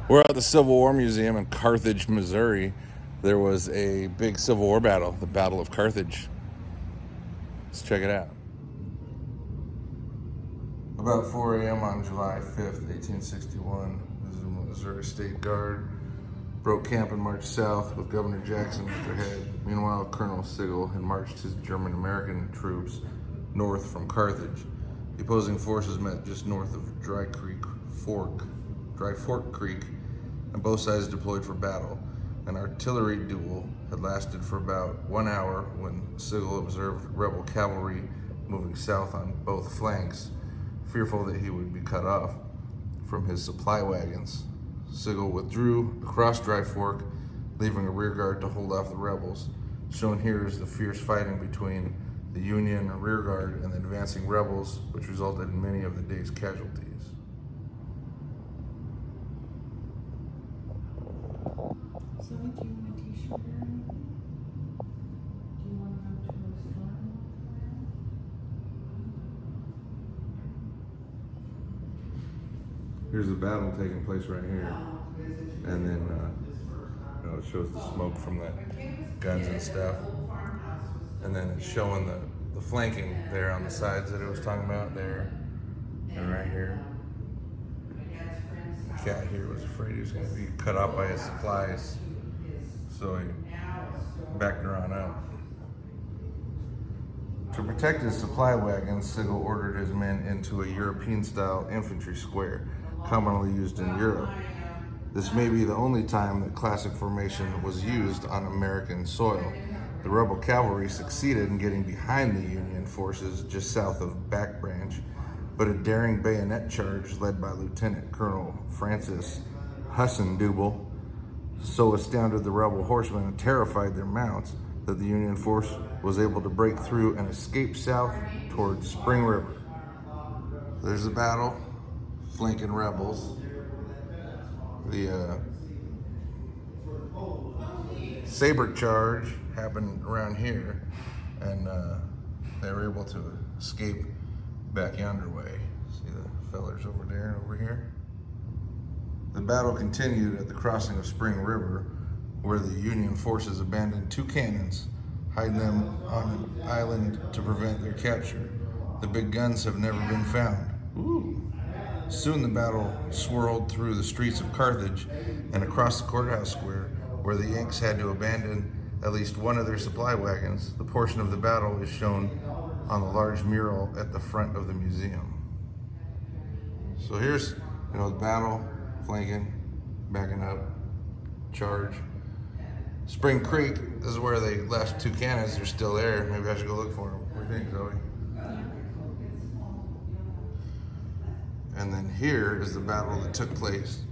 We're at the Civil War Museum in Carthage, Missouri. There was a big Civil War battle, the Battle of Carthage. Let's check it out. About 4 a.m. on July 5th, 1861, the Missouri State Guard broke camp and marched south with Governor Jackson at their head. Meanwhile, Colonel Sigel had marched his German-American troops north from Carthage. The opposing forces met just north of Dry Fork Creek, and both sides deployed for battle. An artillery duel had lasted for about 1 hour when Sigel observed rebel cavalry moving south on both flanks. Fearful that he would be cut off from his supply wagons, Sigel withdrew across Dry Fork, leaving a rear guard to hold off the rebels. Shown here is the fierce fighting between the Union rear guard and the advancing rebels, which resulted in many of the day's casualties. So do you want a t-shirt or anything? Do you want to go to a store? Here's the battle taking place right here, and then it shows the smoke from the guns and stuff, and then it's showing the flanking there on the sides that it was talking about there, and right here. The cat here was afraid he was going to be cut off by his supplies, so he backed her on up. To protect his supply wagons, Sigel ordered his men into a European-style infantry square, commonly used in Europe. This may be the only time that classic formation was used on American soil. The rebel cavalry succeeded in getting behind the Union forces just south of Back Branch, but a daring bayonet charge led by Lieutenant Colonel Francis Hussendubel so astounded the rebel horsemen and terrified their mounts that the Union force was able to break through and escape south towards Spring River. There's the battle, flanking rebels. The saber charge happened around here, and they were able to escape back yonder way. See the fellers over there and over here? The battle continued at the crossing of Spring River, where the Union forces abandoned 2 cannons, hiding them on an island to prevent their capture. The big guns have never been found. Ooh. Soon the battle swirled through the streets of Carthage and across the courthouse square, where the Yanks had to abandon at least one of their supply wagons. The portion of the battle is shown on the large mural at the front of the museum. So here's, the battle, flanking, backing up, charge. Spring Creek, this is where they left 2 cannons. They're still there. Maybe I should go look for them. What do you think, Zoe? And then here is the battle that took place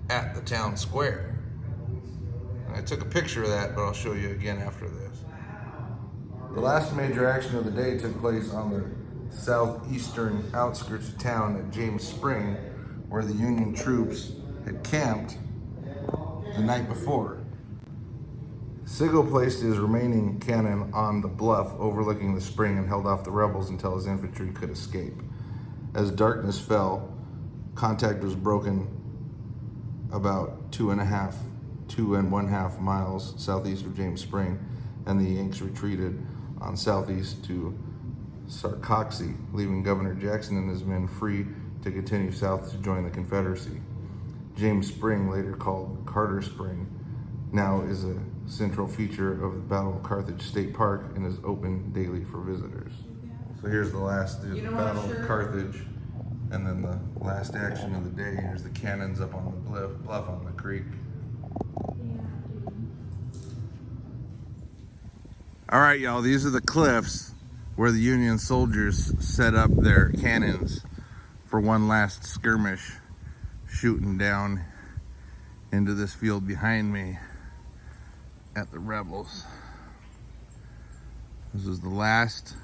at the town square. And I took a picture of that, but I'll show you again after this. The last major action of the day took place on the southeastern outskirts of town at James Spring, where the Union troops had camped the night before. Sigel placed his remaining cannon on the bluff overlooking the spring and held off the rebels until his infantry could escape. As darkness fell, contact was broken about 2.5 miles southeast of James Spring, and the Yanks retreated on southeast to Sarcoxie, leaving Governor Jackson and his men free to continue south to join the Confederacy. James Spring, later called Carter Spring, now is a central feature of the Battle of Carthage State Park and is open daily for visitors. So here's the Battle of Carthage, and then the last action of the day. Here's the cannons up on the bluff on the creek. All right, y'all, these are the cliffs where the Union soldiers set up their cannons for one last skirmish, shooting down into this field behind me at the rebels. This is the last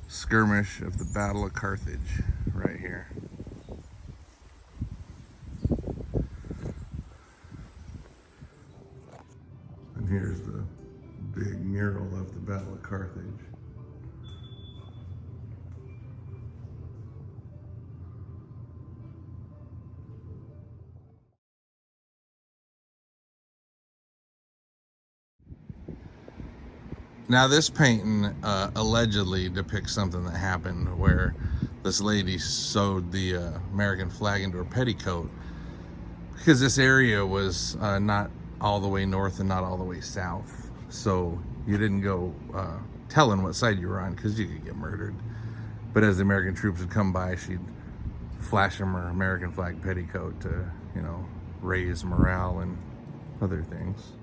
skirmish of the Battle of Carthage right here. And here's the big mural of the Battle of Carthage. Now this painting allegedly depicts something that happened where this lady sewed the American flag into her petticoat, because this area was not all the way north and not all the way south. So you didn't go telling what side you were on, because you could get murdered. But as the American troops would come by, she'd flash them her American flag petticoat to, you know, raise morale and other things.